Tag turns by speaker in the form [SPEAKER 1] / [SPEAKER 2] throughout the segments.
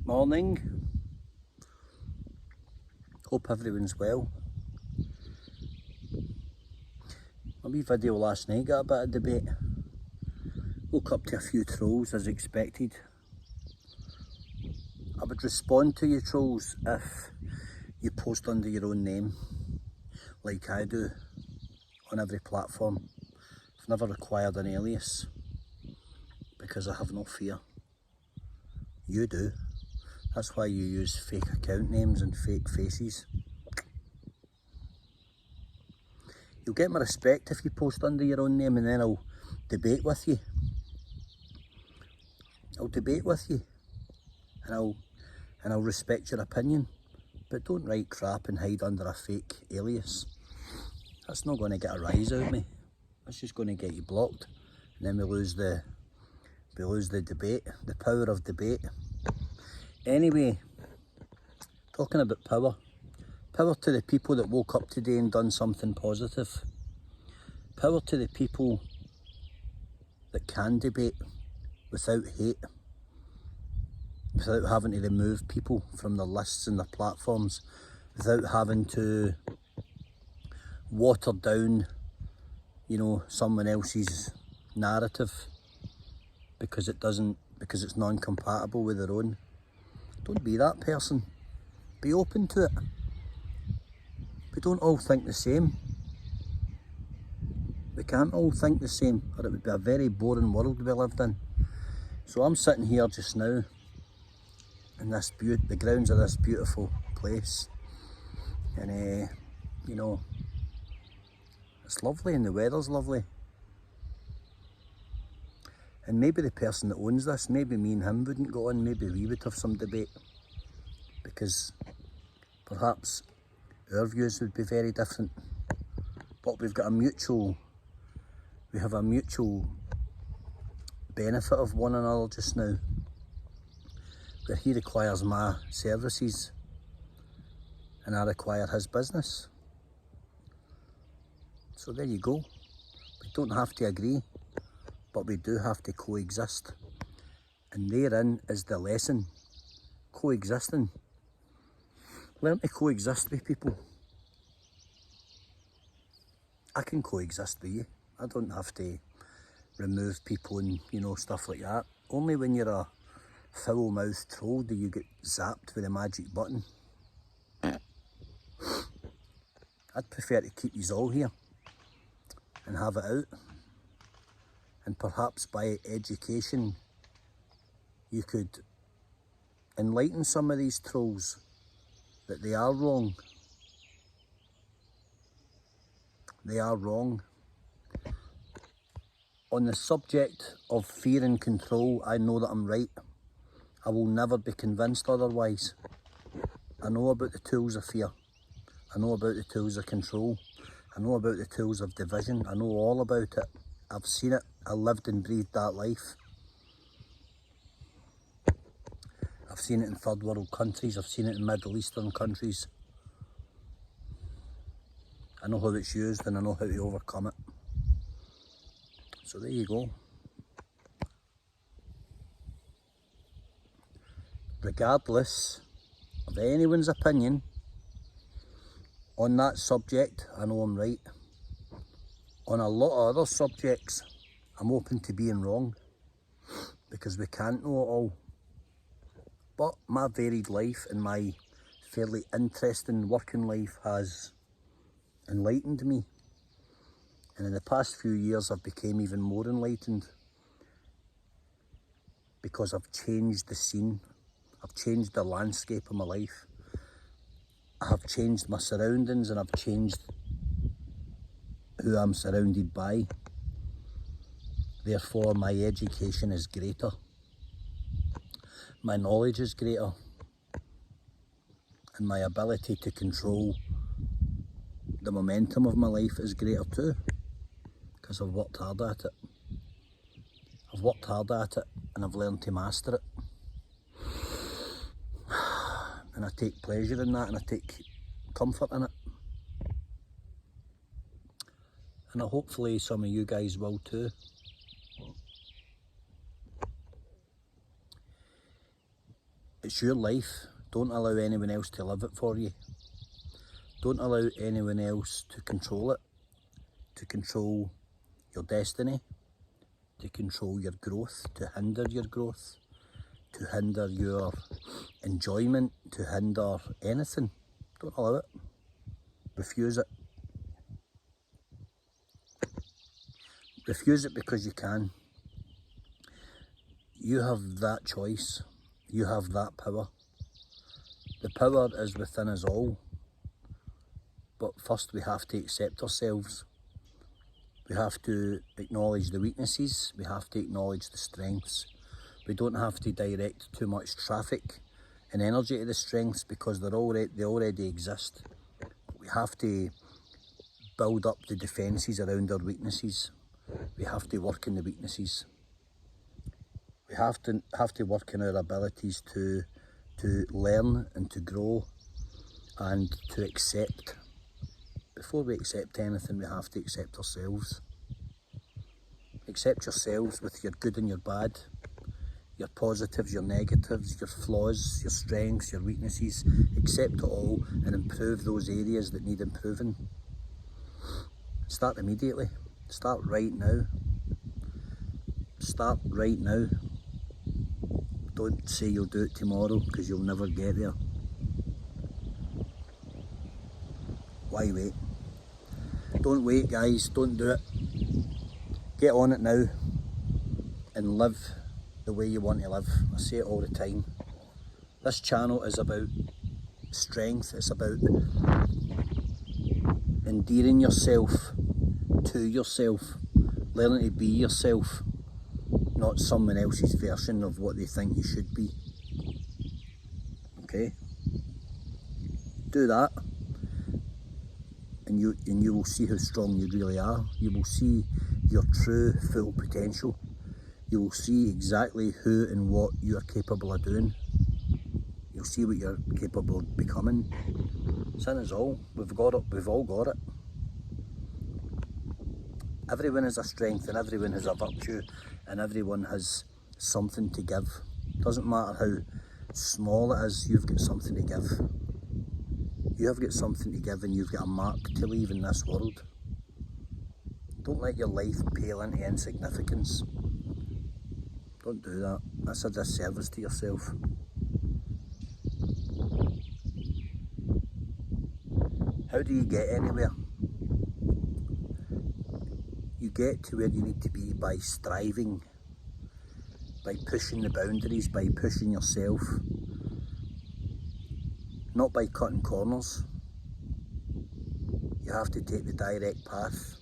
[SPEAKER 1] Morning. Hope everyone's well. My wee video last night got a bit of debate. Woke up to a few trolls as expected. I would respond to you trolls if you post under your own name, like I do on every platform. I've never required an alias because I have no fear. You do. That's why you use fake account names and fake faces. You'll get my respect if you post under your own name, and then I'll debate with you. I'll debate with you, and I'll respect your opinion. But don't write crap and hide under a fake alias. That's not going to get a rise out of me. That's just going to get you blocked, and then we lose the debate, the power of debate. Anyway, talking about power. Power to the people that woke up today and done something positive. Power to the people that can debate without hate, without having to remove people from the lists and the platforms, without having to water down, someone else's narrative because it's non-compatible with their own. Don't be that person. Be open to it. We don't all think the same. We can't all think the same, or it would be a very boring world we lived in. So I'm sitting here just now in the grounds of this beautiful place, and it's lovely and the weather's lovely. And maybe the person that owns this, maybe me and him wouldn't go on, maybe we would have some debate, because perhaps our views would be very different. But we have a mutual benefit of one another just now, where he requires my services and I require his business. So there you go. We don't have to agree, but we do have to coexist. And therein is the lesson. Coexisting. Learn to coexist with people. I can coexist with you. I don't have to remove people and stuff like that. Only when you're a foul-mouthed troll do you get zapped with a magic button. I'd prefer to keep yous all here and have it out. And perhaps by education you could enlighten some of these trolls that they are wrong. They are wrong. On the subject of fear and control, I know that I'm right. I will never be convinced otherwise. I know about the tools of fear. I know about the tools of control. I know about the tools of division. I know all about it. I've seen it. I lived and breathed that life. I've seen it in third world countries. I've seen it in Middle Eastern countries. I know how it's used and I know how to overcome it. So there you go. Regardless of anyone's opinion on that subject, I know I'm right. On a lot of other subjects, I'm open to being wrong, because we can't know it all. But my varied life and my fairly interesting working life has enlightened me. And in the past few years, I've become even more enlightened, because I've changed the scene. I've changed the landscape of my life. I have changed my surroundings, and I've changed who I'm surrounded by. Therefore, my education is greater. My knowledge is greater. And my ability to control the momentum of my life is greater too, because I've worked hard at it. I've worked hard at it and I've learned to master it. And I take pleasure in that, and I take comfort in it. And hopefully some of you guys will too. It's your life. Don't allow anyone else to live it for you. Don't allow anyone else to control it, to control your destiny, to control your growth, to hinder your growth, to hinder your enjoyment, to hinder anything. Don't allow it. Refuse it. Refuse it because you can. You have that choice. You have that power. The power is within us all. But first we have to accept ourselves. We have to acknowledge the weaknesses. We have to acknowledge the strengths. We don't have to direct too much traffic and energy to the strengths because they already exist. We have to build up the defences around our weaknesses. We have to work on the weaknesses. We have to work on our abilities to learn and to grow and to accept. Before we accept anything, we have to accept ourselves. Accept yourselves with your good and your bad, your positives, your negatives, your flaws, your strengths, your weaknesses. Accept it all and improve those areas that need improving. Start immediately. Start right now. Start right now. Don't say you'll do it tomorrow because you'll never get there. Why wait? Don't wait, guys. Don't do it. Get on it now and live the way you want to live. I say it all the time. This channel is about strength. It's about endearing yourself to yourself, learning to be yourself, not someone else's version of what they think you should be. Okay? Do that. And you will see how strong you really are. You will see your true full potential. You will see exactly who and what you are capable of doing. You'll see what you're capable of becoming. Sin is all. We've got it. We've all got it. Everyone has a strength and everyone has a virtue and everyone has something to give. Doesn't matter how small it is, you've got something to give. You have got something to give and you've got a mark to leave in this world. Don't let your life pale into insignificance. Don't do that. That's a disservice to yourself. How do you get anywhere? You get to where you need to be by striving, by pushing the boundaries, by pushing yourself. Not by cutting corners. You have to take the direct path,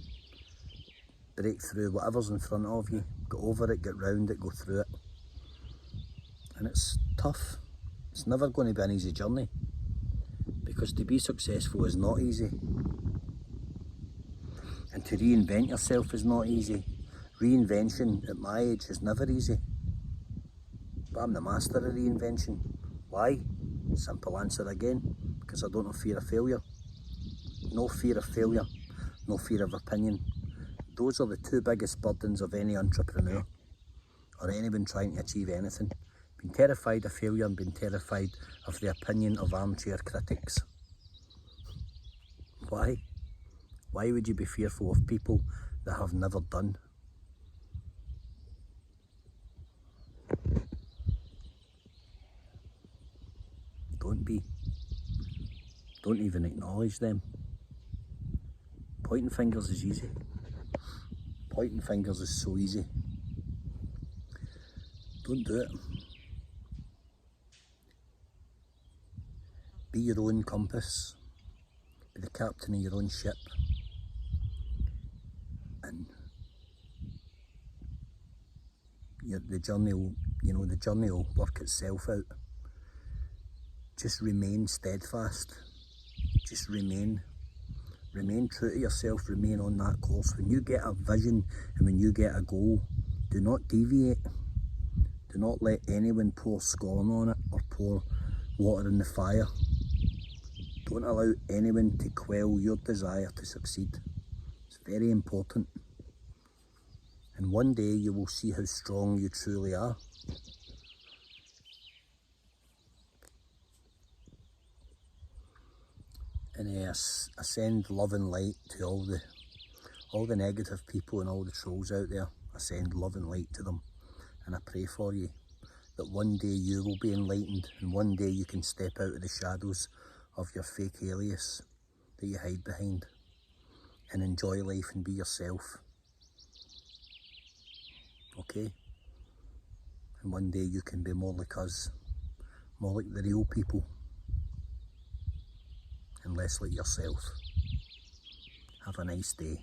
[SPEAKER 1] break through whatever's in front of you, get over it, get round it, go through it. And it's tough. It's never going to be an easy journey, because to be successful is not easy. And to reinvent yourself is not easy. Reinvention at my age is never easy. But I'm the master of reinvention. Why? Simple answer again, because I don't have fear of failure. No fear of failure, no fear of opinion. Those are the two biggest burdens of any entrepreneur or anyone trying to achieve anything. Being terrified of failure and being terrified of the opinion of armchair critics. Why? Why would you be fearful of people that have never done? Don't be. Don't even acknowledge them. Pointing fingers is easy. Pointing fingers is so easy. Don't do it. Be your own compass. Be the captain of your own ship. And the journey will work itself out. Just remain steadfast. Just remain. Remain true to yourself, remain on that course. When you get a vision and when you get a goal, do not deviate. Do not let anyone pour scorn on it or pour water in the fire. Don't allow anyone to quell your desire to succeed. It's very important. And one day you will see how strong you truly are. And I send love and light to all the negative people and all the trolls out there. I send love and light to them, and I pray for you that one day you will be enlightened, and one day you can step out of the shadows of your fake alias that you hide behind and enjoy life and be yourself. Okay? And one day you can be more like us, more like the real people, and less like yourself. Have a nice day.